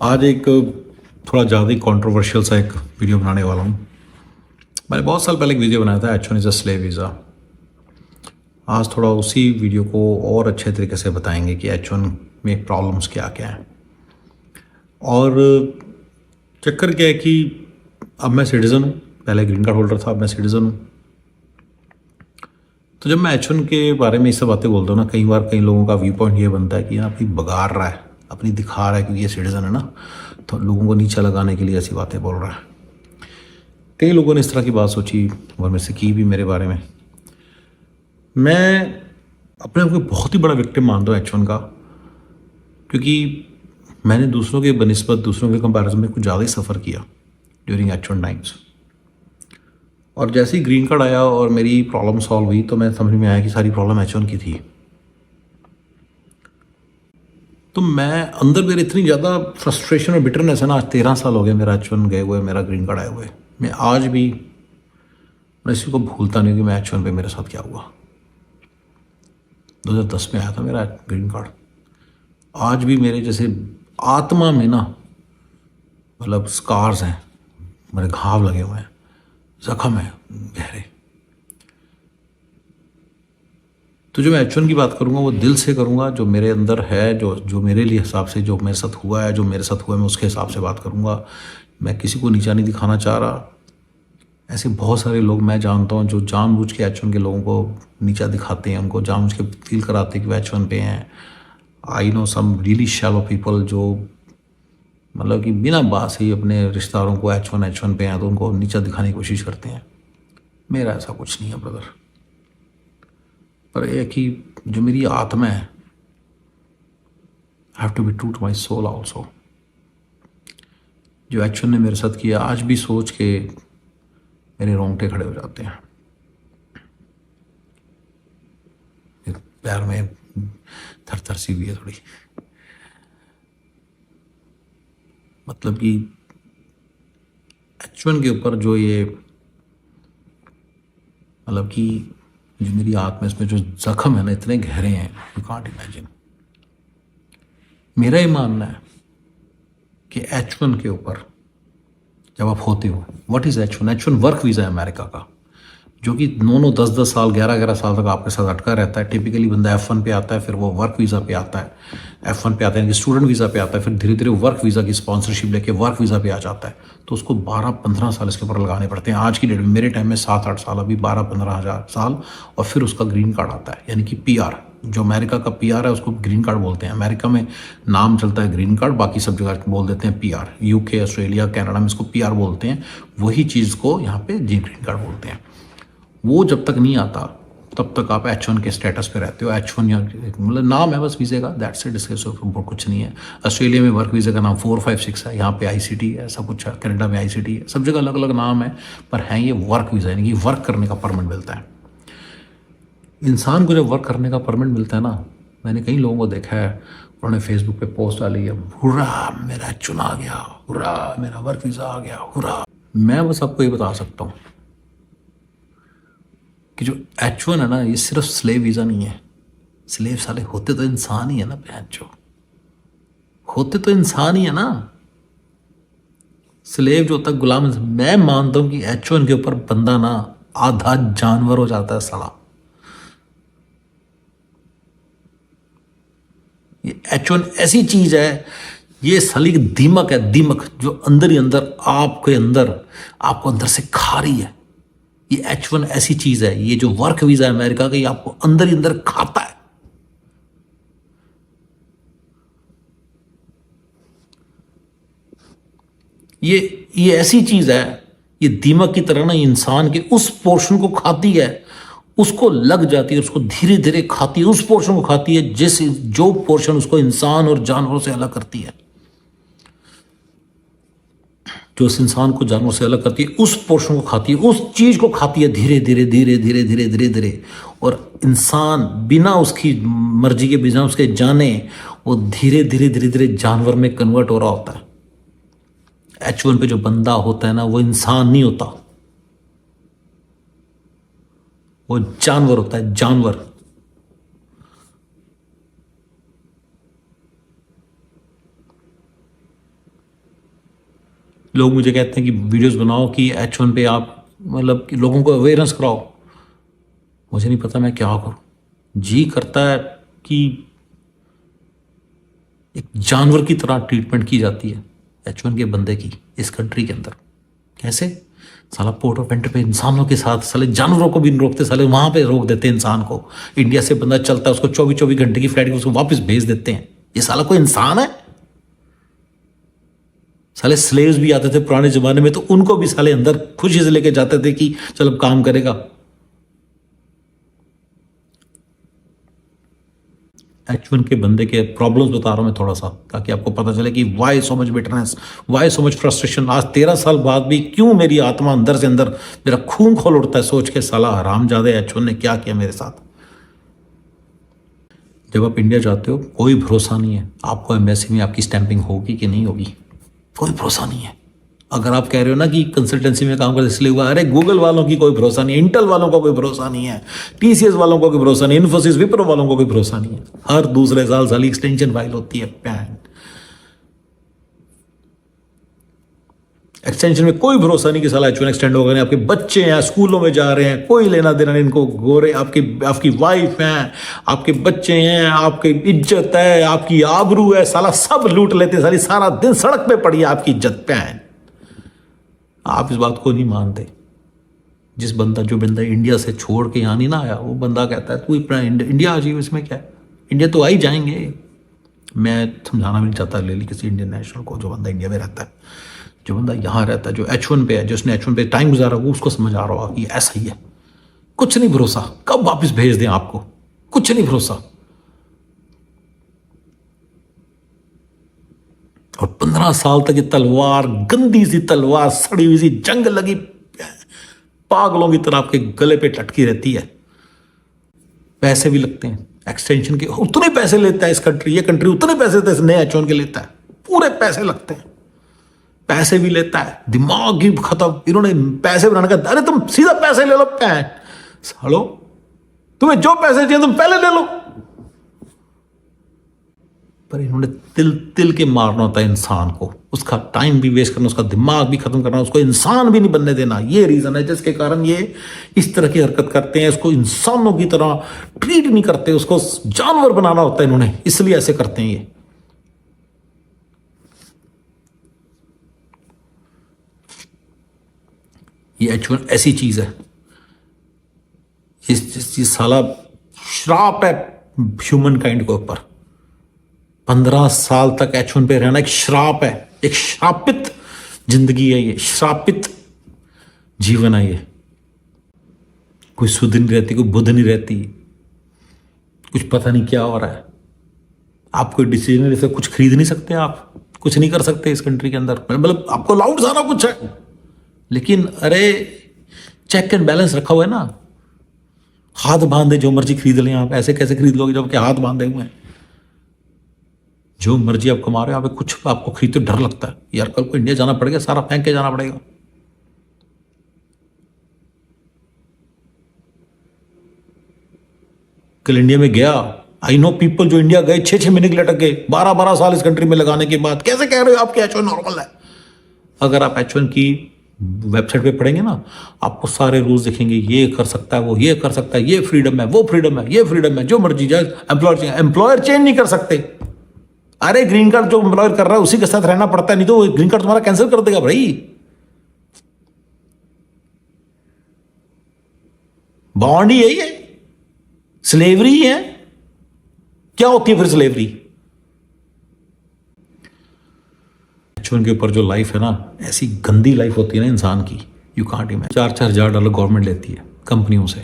आज एक थोड़ा ज़्यादा ही कंट्रोवर्शियल सा एक वीडियो बनाने वाला हूँ। मैंने बहुत साल पहले एक वीडियो बनाया था H1 is a slave visa. आज थोड़ा उसी वीडियो को और अच्छे तरीके से बताएंगे कि H1 में प्रॉब्लम्स क्या क्या हैं। और चक्कर क्या है कि अब मैं सिटीज़न हूँ, पहले ग्रीन कार्ड होल्डर था, अब मैं सिटीज़न हूँ। तो जब मैं H1 के बारे में ये सब बातें बोलता हूँ ना, कई बार कई लोगों का व्यू पॉइंट ये बनता है कि यहाँ अपनी बगाड़ रहा है, अपनी दिखा रहा है कि ये सिटीज़न है ना, तो लोगों को नीचा लगाने के लिए ऐसी बातें बोल रहा है। कई लोगों ने इस तरह की बात सोची और मेरे से की भी मेरे बारे में। मैं अपने आप को बहुत ही बड़ा विक्टिम मानता हूँ H1 का, क्योंकि मैंने दूसरों के बनिस्बत दूसरों के कंपैरिजन में कुछ ज़्यादा ही सफ़र किया ड्यूरिंग H1 टाइम्स। और जैसे ही ग्रीन कार्ड आया और मेरी प्रॉब्लम सॉल्व हुई तो मैं समझ में आया कि सारी प्रॉब्लम H1 की थी। तो मैं अंदर मेरे इतनी ज़्यादा फ्रस्ट्रेशन और बिटरनेस है ना, आज 13 साल हो गए मेरा H1 गए हुए, मेरा ग्रीन कार्ड आए हुए। मैं आज भी मैं इसी को भूलता नहीं कि मैं H1 पे मेरे साथ क्या हुआ। 2010 में आया था मेरा ग्रीन कार्ड। आज भी मेरे जैसे आत्मा में ना, मतलब स्कार्स हैं, मेरे घाव लगे हुए हैं, जख्म है गहरे। तो जो मैं H1 की बात करूँगा वो दिल से करूँगा, जो मेरे अंदर है, जो मेरे लिए हिसाब से जो मेरे साथ हुआ है, जो मेरे साथ हुआ है मैं उसके हिसाब से बात करूँगा। मैं किसी को नीचा नहीं दिखाना चाह रहा। ऐसे बहुत सारे लोग मैं जानता हूँ जो जानबूझ के H1 के लोगों को नीचा दिखाते हैं, उनको जानबूझ के फील कराते हैं कि वो H1 पे हैं। I know some really shallow people जो मतलब कि बिना बात से ही अपने रिश्तेदारों को H1 पे हैं तो उनको नीचा दिखाने की कोशिश करते हैं। मेरा ऐसा कुछ नहीं है ब्रदर। पर एक ही जो मेरी आत्मा है, I have to be true to my soul also. जो H1 ने मेरे साथ किया, आज भी सोच के मेरे रोंगटे खड़े हो जाते हैं, पैर में थर सी हुई है थोड़ी। मतलब कि H1 के ऊपर जो ये मतलब कि जो मेरी आत्मा इसमें जो जख्म है ना, इतने गहरे हैं, यू कांट इमेजिन। मेरा ही मानना है कि H1 के ऊपर जब आप होते हो, what is H1 work visa है अमेरिका का, जो कि 9-9 10-10 साल 11-11 साल तक आपके साथ अटका रहता है। टिपिकली बंदा F1 पे आता है, फिर वो वर्क वीज़ा पे आता है, F1 पे आता है यानी कि स्टूडेंट वीज़ा पे आता है, फिर धीरे धीरे वर्क वीज़ा की स्पॉन्सरशिप लेके वर्क वीज़ा पे आ जाता है। तो उसको 12-15 साल इसके ऊपर लगाने पड़ते हैं आज की डेट में। मेरे टाइम में 7-8 साल, अभी 12-15 साल, और फिर उसका ग्रीन कार्ड आता है, यानी कि PR। जो अमेरिका का PR है उसको ग्रीन कार्ड बोलते हैं। अमेरिका में नाम चलता है ग्रीन कार्ड, बाकी सब जगह बोल देते हैं PR। UK, ऑस्ट्रेलिया, कनाडा में इसको PR बोलते हैं। वही चीज़ को यहाँ पे ग्रीन कार्ड बोलते हैं। वो जब तक नहीं आता तब तक आप H1 के स्टेटस पे रहते हो। H1 या मतलब नाम है बस वीज़े का, दैट्स इट, इसके ऊपर कुछ नहीं है। ऑस्ट्रेलिया में वर्क वीज़ा का नाम 456 है, यहाँ पे ICT है, सब कुछ है। कनाडा में ICT है, सब जगह अलग अलग नाम है, पर है ये वर्क वीज़ा, यानी कि वर्क करने का परमिट मिलता है। इंसान को जब वर्क करने का परमिट मिलता है ना, मैंने कई लोगों को देखा है, उन्होंने फेसबुक पे पोस्ट डाली है, हुर्रा मेरा H1 आ गया, हुर्रा मेरा वर्क वीज़ा आ गया, हुर्रा। मैं बस आपको ये बता सकता हूँ कि जो H1 है ना, ये सिर्फ स्लेव वीज़ा नहीं है। स्लेव साले होते तो इंसान ही है ना, जो होते तो इंसान ही है ना। स्लेव जो होता है गुलाम। मैं मानता हूं कि H1 के ऊपर बंदा ना आधा जानवर हो जाता है साला। ये H1 ऐसी चीज है, ये साली दीमक है, दीमक जो अंदर ही अंदर आपके अंदर, आपको अंदर से खा रही है। ये H1 ऐसी चीज है, ये जो वर्क वीजा है अमेरिका का, ये आपको अंदर ही अंदर खाता है। ये ऐसी चीज है, ये दीमक की तरह ना इंसान के उस पोर्शन को खाती है, उसको लग जाती है, उसको धीरे धीरे खाती है, उस पोर्शन को खाती है जो पोर्शन उसको इंसान और जानवरों से अलग करती है। जो उस इंसान को जानवर से अलग करती है, उस पोर्शन को खाती है, उस चीज को खाती है धीरे धीरे धीरे धीरे धीरे धीरे धीरे। और इंसान बिना उसकी मर्जी के, बिना उसके जाने, वो धीरे धीरे धीरे धीरे जानवर में कन्वर्ट हो रहा होता है। H1 पे जो बंदा होता है ना, वो इंसान नहीं होता, वो जानवर होता है, जानवर। लोग मुझे कहते हैं कि वीडियोस बनाओ कि H1 पे आप मतलब कि लोगों को अवेयरनेस कराओ। मुझे नहीं पता मैं क्या करूं। जी करता है कि एक जानवर की तरह ट्रीटमेंट की जाती है H1 के बंदे की इस कंट्री के अंदर। कैसे? साला पोर्ट ऑफ एंट्री पे इंसानों के साथ साले जानवरों को भी नहीं रोकते, साले वहां पे रोक देते हैं इंसान को। इंडिया से बंदा चलता है, उसको 24-24 घंटे की फ्लाइट उसको वापस भेज देते हैं। ये साला कोई इंसान है? साले स्लेव्स भी आते थे पुराने जमाने में, तो उनको भी साले अंदर खुशी से लेके जाते थे कि चल अब काम करेगा। H1 के बंदे के प्रॉब्लम्स बता रहा हूं मैं थोड़ा सा, ताकि आपको पता चले कि why so much bitterness, why so much frustration. आज 13 साल बाद भी क्यों मेरी आत्मा अंदर से अंदर मेरा खून खोल उठता है सोच के, साला हरामजादे H1 ने क्या किया मेरे साथ। जब आप इंडिया जाते हो कोई भरोसा नहीं है आपको एम्बेसी में आपकी स्टैंपिंग होगी कि नहीं होगी, कोई भरोसा नहीं है। अगर आप कह रहे हो ना कि कंसल्टेंसी में काम करते इसलिए हुआ, अरे गूगल वालों की कोई भरोसा नहीं है, इंटेल वालों का कोई भरोसा नहीं है, TCS वालों का कोई भरोसा नहीं, इन्फोसिस विप्रो वालों का कोई भरोसा नहीं है। हर दूसरे साल साली एक्सटेंशन फाइल होती है। पैन एक्सटेंशन में कोई भरोसा नहीं कि साला H1 एक्सटेंड होगा नहीं। आपके बच्चे हैं स्कूलों में जा रहे हैं, कोई लेना देना नहीं इनको। गोरे आपकी वाइफ है, आपके बच्चे हैं, आपकी इज्जत है, आपकी आबरू है, साला सब लूट लेते, साली सारा दिन सड़क पे पड़ी है आपकी इज्जत। पैन आप इस बात को नहीं मानते। जो बंदा इंडिया से छोड़ के यहाँ नहीं ना आया, वो बंदा कहता है तू इंडिया आ जाइए, इसमें क्या है, इंडिया तो आ ही जाएंगे। मैं समझाना भी नहीं चाहता ले ली किसी इंडियन नेशनल को, जो बंदा इंडिया में रहता है, जो बंदा यहाँ रहता है, जो H1 पे है, जिसने H1 पे टाइम गुजारा, वो उसको समझ आ रहा होगा कि ऐसा ही है। कुछ नहीं भरोसा कब वापस भेज दें आपको, कुछ नहीं भरोसा। और 15 साल तक ये तलवार, गंदी सी तलवार, सड़ी हुई सी जंग लगी पागलों की तरह आपके गले पे लटकी रहती है। पैसे भी लगते हैं एक्सटेंशन के, उतने पैसे लेता है ये कंट्री उतने पैसे देते नए H1 के लेता है, पूरे पैसे लगते हैं। पैसे भी लेता है, दिमाग ही खत्म। इन्होंने पैसे बनाने का, अरे तुम सीधा पैसे ले लो, सालो तुम्हें जो पैसे चाहिए तुम पहले ले लो। पर इन्होंने तिल के मारना होता है इंसान को, उसका टाइम भी वेस्ट करना, उसका दिमाग भी खत्म करना, उसको इंसान भी नहीं बनने देना। ये रीजन है जिसके कारण ये इस तरह की हरकत करते हैं। उसको इंसानों की तरह ट्रीट नहीं करते, उसको जानवर बनाना होता है इन्होंने, इसलिए ऐसे करते हैं ये H1 ऐसी चीज है, ये साला श्राप है ह्यूमन काइंड के ऊपर। 15 साल तक H1 पे रहना एक श्राप है, एक श्रापित जिंदगी है, ये श्रापित जीवन है। ये कोई सुध नहीं रहती, कोई बुध नहीं रहती, कुछ पता नहीं क्या हो रहा है। आप कोई डिसीजन नहीं ले सकते, कुछ खरीद नहीं सकते, आप कुछ नहीं कर सकते इस कंट्री के अंदर। मतलब आपको लाउड सारा कुछ है, लेकिन अरे चेक एंड बैलेंस रखा हुआ है ना। हाथ बांधे जो मर्जी खरीद लें आप, ऐसे कैसे खरीद लोगे जबकि हाथ बांधे हुए हैं। जो मर्जी आप कमा रहे हो, कुछ आपको खरीदते डर लगता है यार कल को इंडिया जाना पड़ेगा, सारा फेंक के जाना पड़ेगा। कल इंडिया में गया, आई नो पीपल जो इंडिया गए 6-6 महीने के लिए अटक गए, 12-12 साल इस कंट्री में लगाने के बाद। कैसे कह रहे हो आपकी H1 नॉर्मल है? अगर आप H1 की वेबसाइट पे पढ़ेंगे ना, आपको सारे रूल्स दिखेंगे, ये कर सकता है, वो ये कर सकता है, ये फ्रीडम है, वो फ्रीडम है, ये फ्रीडम है, जो मर्जी जाए। एम्प्लॉयर चेंज नहीं कर सकते। अरे ग्रीन कार्ड जो एम्प्लॉयर कर रहा है उसी के साथ रहना पड़ता है, नहीं तो ग्रीन कार्ड तुम्हारा कैंसिल कर देगा भाई। बॉन्ड ही है ये, स्लेवरी है। क्या होती है फिर स्लेवरी? H1 के ऊपर जो लाइफ है ना, ऐसी गंदी लाइफ होती है ना इंसान की, यू कांट इमेजिन। $4,000 गवर्नमेंट लेती है कंपनियों से,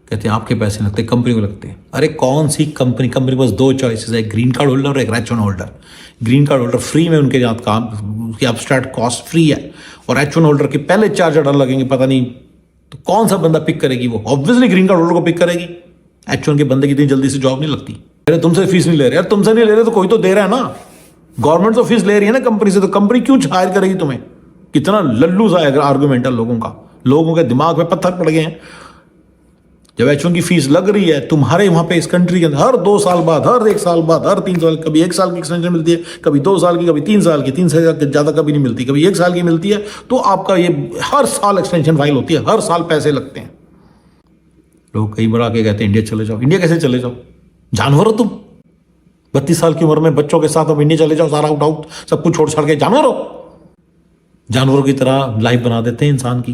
कहते हैं आपके पैसे लगते हैं, कंपनी को लगते हैं। अरे कौन सी कंपनी? कंपनी के पास 2 चॉइसेस है, ग्रीन कार्ड होल्डर और एक H1 holder. Green card holder free में उनके यहाँ काम की अपस्टार्ट कॉस्ट फ्री है, और H1 होल्डर के पहले $4,000 लगेंगे, पता नहीं तो कौन सा बंदा पिक करेगी? वो ऑब्वियसली ग्रीन कार्ड होल्डर को पिक करेगी। H1 के बंदे की इतनी जल्दी से जॉब नहीं लगती। अरे तुमसे फीस नहीं ले रहे यार, तुमसे नहीं ले रहे तो कोई तो दे रहा है ना। गवर्नमेंट तो फीस ले रही है ना कंपनी से, तो कंपनी क्यों हायर करेगी तुम्हें? कितना लल्लू सा आर्गुमेंट है लोगों का, लोगों के दिमाग में पत्थर पड़ गए हैं। जब H1 की फीस लग रही है तुम्हारे वहां पे इस कंट्री के अंदर, हर 2 साल बाद, हर 1 साल बाद, हर 3 साल, कभी 1 साल की एक्सटेंशन मिलती है, कभी 2 साल की, कभी 3 साल की, 3 से ज्यादा कभी नहीं मिलती, कभी 1 साल की मिलती है। तो आपका ये हर साल एक्सटेंशन फाइल होती है, हर साल पैसे लगते हैं। लोग कई बार आके कहते हैं इंडिया चले जाओ। इंडिया कैसे चले जाओ? जानवर हो तुम? 32 साल की उम्र में बच्चों के साथ अब इंडिया चले जाओ, सारा आउट सब कुछ छोड़ छाड़ के जानवर हो? जानवरों की तरह लाइफ बना देते हैं इंसान की।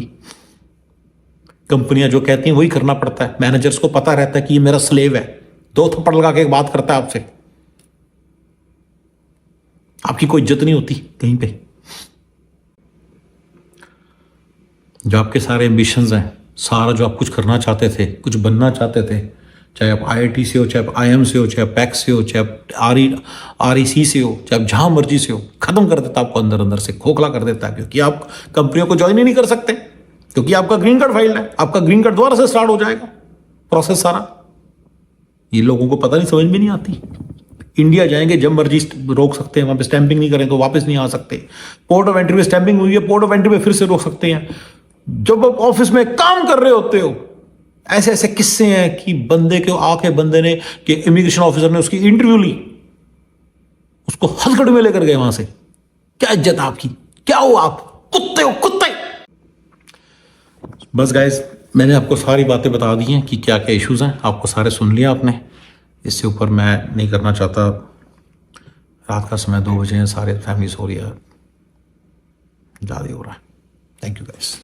कंपनियां जो कहती हैं वही करना पड़ता है। मैनेजर्स को पता रहता है कि ये मेरा स्लेव है, 2 थप्पड़ लगा के बात करता है आपसे। आपकी कोई इज्जत नहीं होती कहीं पे। जो आपके सारे एम्बिशंस हैं, सारा जो आप कुछ करना चाहते थे, कुछ बनना चाहते थे, चाहे आप IIT से हो, चाहे आप IIM से हो, चाहे आप पैक से हो, चाहे आप REC से हो, चाहे आप जहां मर्जी से हो, खत्म कर देता आपको अंदर अंदर से, खोखला कर देता है। क्योंकि आप कंपनियों को ज्वाइन ही नहीं कर सकते, क्योंकि आपका ग्रीन कार्ड फाइल्ड है। आपका ग्रीन कार्ड दोबारा से स्टार्ट हो जाएगा प्रोसेस सारा। ये लोगों को पता नहीं, समझ में नहीं आती। इंडिया जाएंगे जब मर्जी रोक सकते हैं, वहां पे स्टैंपिंग नहीं करें तो वापस नहीं आ सकते। पोर्ट ऑफ एंट्री में स्टैंपिंग हुई है, पोर्ट ऑफ एंट्री में फिर से रोक सकते हैं। जब आप ऑफिस में काम कर रहे होते हो, ऐसे ऐसे किस्से हैं कि बंदे ने कि इमिग्रेशन ऑफिसर ने उसकी इंटरव्यू ली, उसको हथकड़ में लेकर गए वहां से। क्या इज्जत आपकी? क्या हो आप? कुत्ते हो, कुत्ते। बस गाइस, मैंने आपको सारी बातें बता दी हैं कि क्या क्या इश्यूज हैं, आपको सारे सुन लिया आपने। इससे ऊपर मैं नहीं करना चाहता। रात का समय 2 बजे हैं, सारे फैमिली सो रही है, ज़्यादा हो रहा है। Thank you guys.